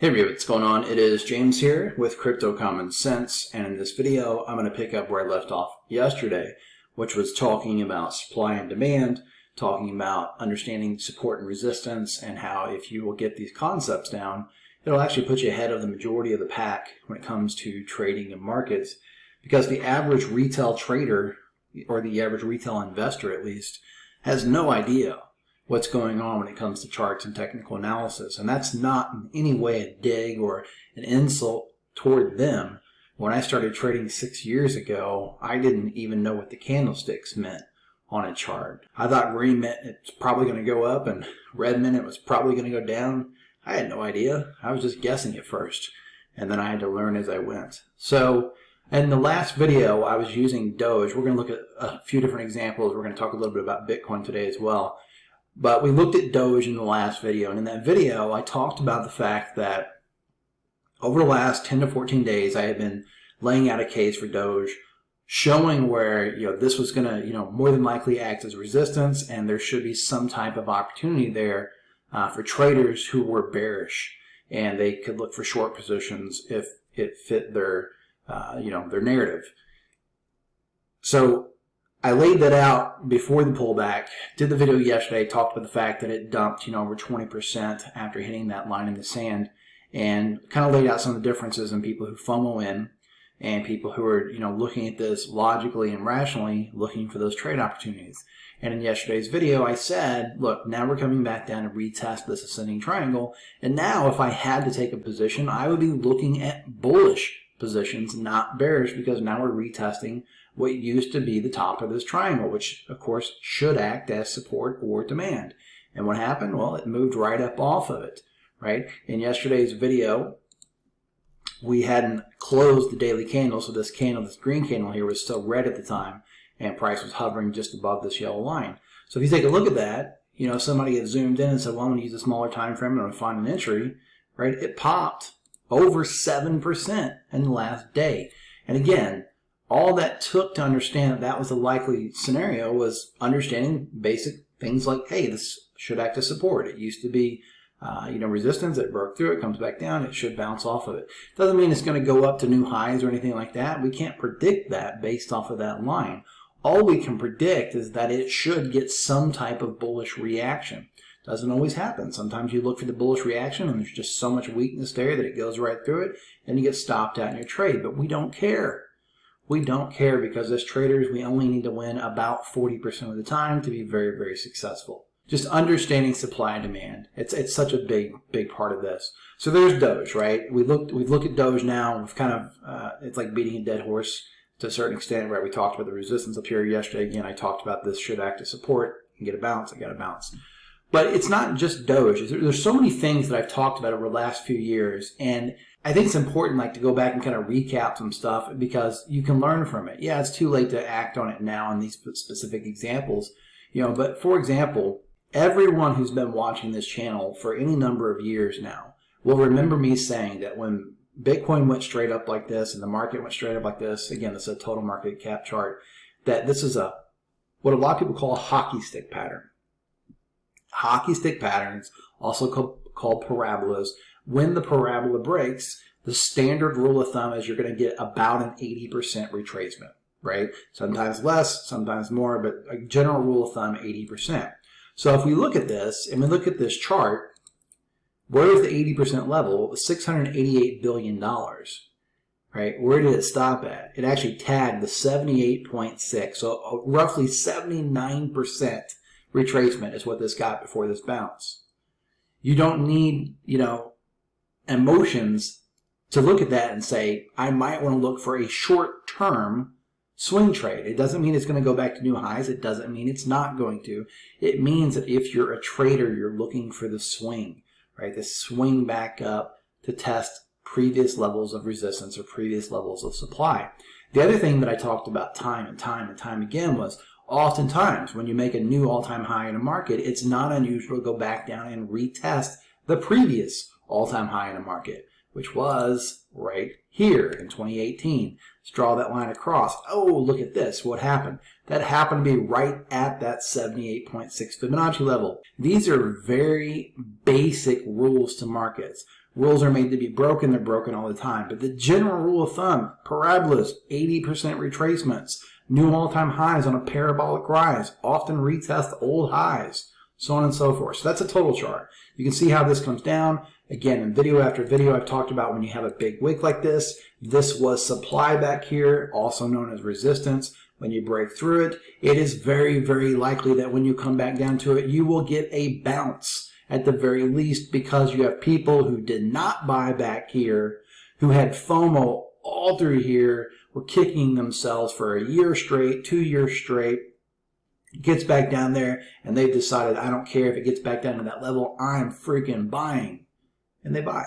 Hey everybody, what's going on? It is James here with Crypto Common Sense, and in this video I'm going to pick up where I left off yesterday, which was talking about supply and demand, talking about understanding support and resistance, and how if you will get these concepts down, it'll actually put you ahead of the majority of the pack when it comes to trading in markets, because the average retail trader, or the average retail investor at least, has no idea what's going on when it comes to charts and technical analysis. And that's not in any way a dig or an insult toward them. When I started trading 6 years ago, I didn't even know what the candlesticks meant on a chart. I thought green meant it's probably going to go up and red meant it was probably going to go down. I had no idea. I was just guessing at first, and then I had to learn as I went. So in the last video, I was using Doge. We're going to look at a few different examples. We're going to talk a little bit about Bitcoin today as well. But we looked at Doge in the last video, and in that video I talked about the fact that over the last 10 to 14 days I had been laying out a case for Doge, showing where this was going to more than likely act as resistance, and there should be some type of opportunity there for traders who were bearish, and they could look for short positions if it fit their their narrative. So I laid that out before the pullback, did the video yesterday, talked about the fact that it dumped, over 20% after hitting that line in the sand, and kind of laid out some of the differences in people who FOMO in and people who are, looking at this logically and rationally, looking for those trade opportunities. And in yesterday's video, I said, look, now we're coming back down to retest this ascending triangle, and now if I had to take a position, I would be looking at bullish positions, not bearish, because now we're retesting what used to be the top of this triangle, which of course should act as support or demand. And what happened? Well, it moved right up off of it, right? In yesterday's video, we hadn't closed the daily candle, so this green candle here was still red at the time, and price was hovering just above this yellow line. So if you take a look at that, somebody had zoomed in and said, well, I'm going to use a smaller time frame, I'm going to find an entry, right? It popped over 7% in the last day. And again, all that took to understand that was a likely scenario was understanding basic things like, hey, this should act as support. It used to be, resistance. It broke through. It comes back down. It should bounce off of it. Doesn't mean it's going to go up to new highs or anything like that. We can't predict that based off of that line. All we can predict is that it should get some type of bullish reaction. Doesn't always happen. Sometimes you look for the bullish reaction and there's just so much weakness there that it goes right through it and you get stopped out in your trade. But we don't care. We don't care, because as traders, we only need to win about 40% of the time to be very, very successful. Just understanding supply and demand. It's such a big part of this. So there's Doge, right? We've looked at Doge now. We've kind of, it's like beating a dead horse to a certain extent, right? We talked about the resistance up here yesterday. Again, I talked about this should act as support and get a bounce. I got a bounce. But it's not just Doge. There's so many things that I've talked about over the last few years, and I think it's important to go back and kind of recap some stuff because you can learn from it. Yeah, it's too late to act on it now in these specific examples, but for example, everyone who's been watching this channel for any number of years now will remember me saying that when Bitcoin went straight up like this and the market went straight up like this, again, this is a total market cap chart, that this is what a lot of people call a hockey stick pattern. Hockey stick patterns, also called parabolas. When the parabola breaks, the standard rule of thumb is you're going to get about an 80% retracement, right? Sometimes less, sometimes more, but a general rule of thumb, 80%. So if we look at this, and we look at this chart, where is the 80% level? $688 billion, right? Where did it stop at? It actually tagged the 78.6, so roughly 79% retracement is what this got before this bounce. You don't need, emotions to look at that and say, I might want to look for a short-term swing trade. It doesn't mean it's going to go back to new highs. It doesn't mean it's not going to. It means that if you're a trader, you're looking for the swing, right? The swing back up to test previous levels of resistance or previous levels of supply. The other thing that I talked about time and time again was oftentimes when you make a new all-time high in a market, it's not unusual to go back down and retest the previous all-time high in a market, which was right here in 2018. Let's draw that line across. Oh, look at this. What happened? That happened to be right at that 78.6 Fibonacci level. These are very basic rules to markets. Rules are made to be broken. They're broken all the time. But the general rule of thumb, parabolas, 80% retracements, new all-time highs on a parabolic rise, often retest old highs, so on and so forth. So that's a total chart. You can see how this comes down. Again, in video after video, I've talked about when you have a big wick like this. This was supply back here, also known as resistance. When you break through it, it is very, very likely that when you come back down to it, you will get a bounce at the very least, because you have people who did not buy back here, who had FOMO all through here, were kicking themselves for a year straight, 2 years straight, gets back down there, and they've decided, I don't care if it gets back down to that level, I'm freaking buying. And they buy,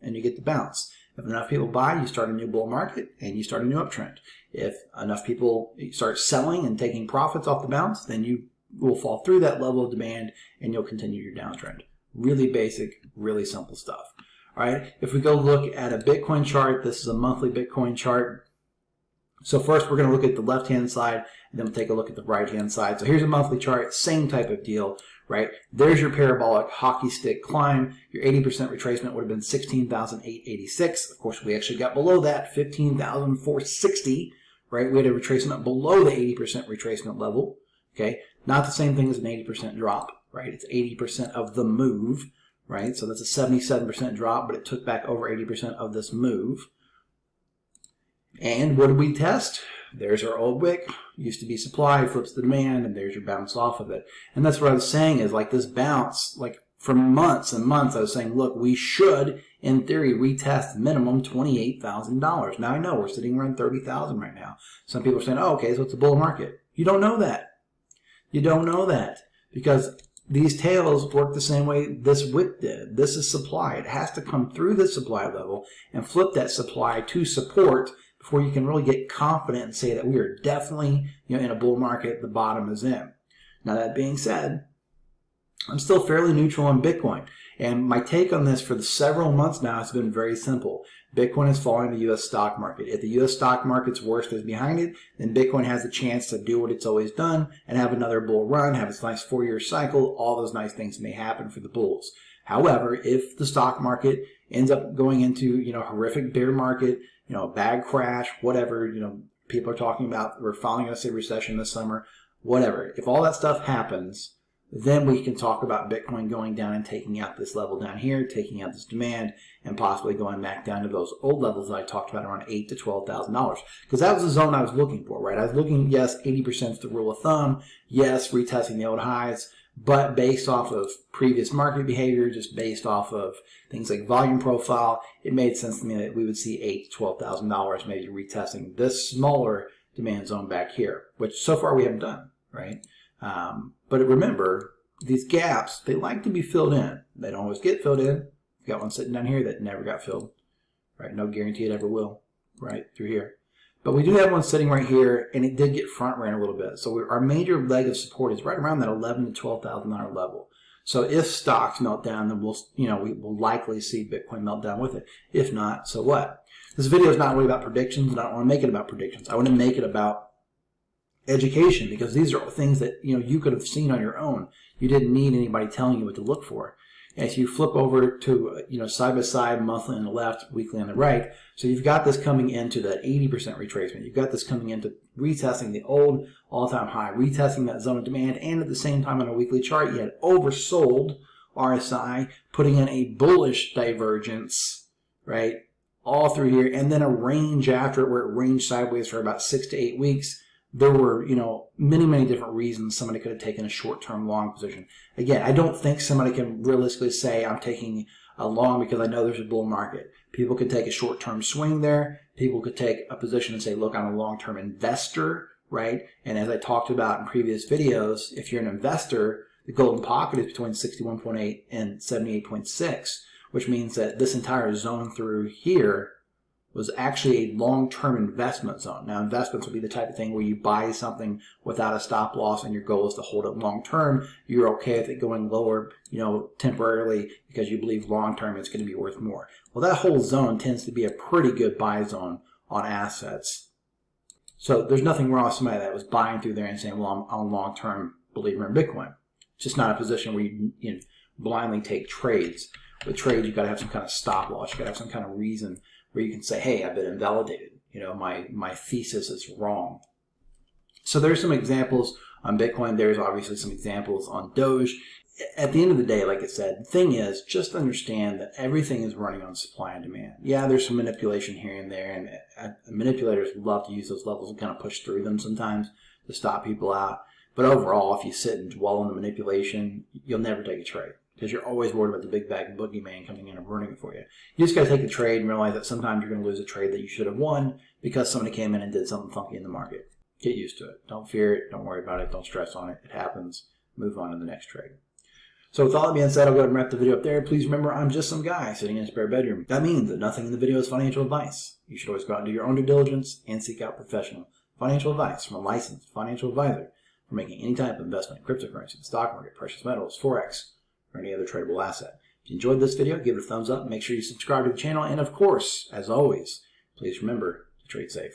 and you get the bounce. If enough people buy, you start a new bull market, and you start a new uptrend. If enough people start selling and taking profits off the bounce, then you will fall through that level of demand, and you'll continue your downtrend. Really basic, really simple stuff. All right, if we go look at a Bitcoin chart, this is a monthly Bitcoin chart. So first we're going to look at the left-hand side, and then we'll take a look at the right-hand side. So here's a monthly chart, same type of deal, right? There's your parabolic hockey stick climb. Your 80% retracement would have been 16,886. Of course, we actually got below that, 15,460, right? We had a retracement below the 80% retracement level, okay? Not the same thing as an 80% drop, right? It's 80% of the move, right? So that's a 77% drop, but it took back over 80% of this move. And what did we test? There's our old wick, used to be supply, flips the demand, and there's your bounce off of it. And that's what I was saying is like this bounce, like for months and months, I was saying, look, we should, in theory, retest minimum $28,000. Now I know we're sitting around $30,000 right now. Some people are saying, oh, okay, so it's a bull market. You don't know that. You don't know that because these tails work the same way this wick did. This is supply. It has to come through the supply level and flip that supply to support before you can really get confident and say that we are definitely, in a bull market, the bottom is in. Now that being said, I'm still fairly neutral on Bitcoin. And my take on this for the several months now has been very simple. Bitcoin is following the U.S. stock market. If the U.S. stock market's worst is behind it, then Bitcoin has a chance to do what it's always done and have another bull run, have its nice 4-year cycle. All those nice things may happen for the bulls. However, if the stock market ends up going into, horrific bear market, a bad crash, whatever, people are talking about, we're following us a recession this summer, whatever. If all that stuff happens, then we can talk about Bitcoin going down and taking out this level down here, taking out this demand, and possibly going back down to those old levels that I talked about around $8,000 to $12,000. Because that was the zone I was looking for, right? I was looking, yes, 80% is the rule of thumb. Yes, retesting the old highs. But based off of previous market behavior, just based off of things like volume profile, it made sense to me that we would see $8,000 to $12,000 maybe retesting this smaller demand zone back here, which so far we haven't done, right? But remember, these gaps, they like to be filled in. They don't always get filled in. We've got one sitting down here that never got filled, right? No guarantee it ever will, right, through here. But we do have one sitting right here, and it did get front ran a little bit. So our major leg of support is right around that $11,000 to $12,000 level. So if stocks melt down, then we will likely see Bitcoin melt down with it. If not, so what? This video is not really about predictions, and I don't want to make it about predictions. I want to make it about education, because these are things that you could have seen on your own. You didn't need anybody telling you what to look for. As you flip over to side by side, monthly on the left, weekly on the right, so you've got this coming into that 80% retracement. You've got this coming into retesting the old all-time high, retesting that zone of demand, and at the same time on a weekly chart, you had oversold RSI, putting in a bullish divergence, right, all through here, and then a range after it where it ranged sideways for about 6 to 8 weeks. There were, many, many different reasons somebody could have taken a short-term long position. Again, I don't think somebody can realistically say I'm taking a long because I know there's a bull market. People could take a short-term swing there. People could take a position and say, look, I'm a long-term investor, right? And as I talked about in previous videos, if you're an investor, the golden pocket is between 61.8 and 78.6, which means that this entire zone through here was actually a long-term investment zone. Now, investments would be the type of thing where you buy something without a stop loss and your goal is to hold it long-term. You're okay with it going lower, temporarily because you believe long-term it's going to be worth more. Well, that whole zone tends to be a pretty good buy zone on assets. So there's nothing wrong with somebody that was buying through there and saying, well, I'm a long-term believer in Bitcoin. It's just not a position where you blindly take trades. with trades, you've got to have some kind of stop loss. You've got to have some kind of reason where you can say, hey, I've been invalidated. You know, my thesis is wrong. So there's some examples on Bitcoin. There's obviously some examples on Doge. At the end of the day, like I said, the thing is, just understand that everything is running on supply and demand. Yeah, there's some manipulation here and there, and manipulators love to use those levels and kind of push through them sometimes to stop people out. But overall, if you sit and dwell on the manipulation, you'll never take a trade because you're always worried about the big bag boogeyman coming in and ruining it for you. You just got to take the trade and realize that sometimes you're going to lose a trade that you should have won because somebody came in and did something funky in the market. Get used to it. Don't fear it. Don't worry about it. Don't stress on it. It happens. Move on to the next trade. So with all that being said, I'll go ahead and wrap the video up there. Please remember, I'm just some guy sitting in a spare bedroom. That means that nothing in the video is financial advice. You should always go out and do your own due diligence and seek out professional financial advice from a licensed financial advisor for making any type of investment in cryptocurrency, the stock market, precious metals, Forex, or any other tradable asset. If you enjoyed this video, give it a thumbs up. Make sure you subscribe to the channel. And of course, as always, please remember to trade safe.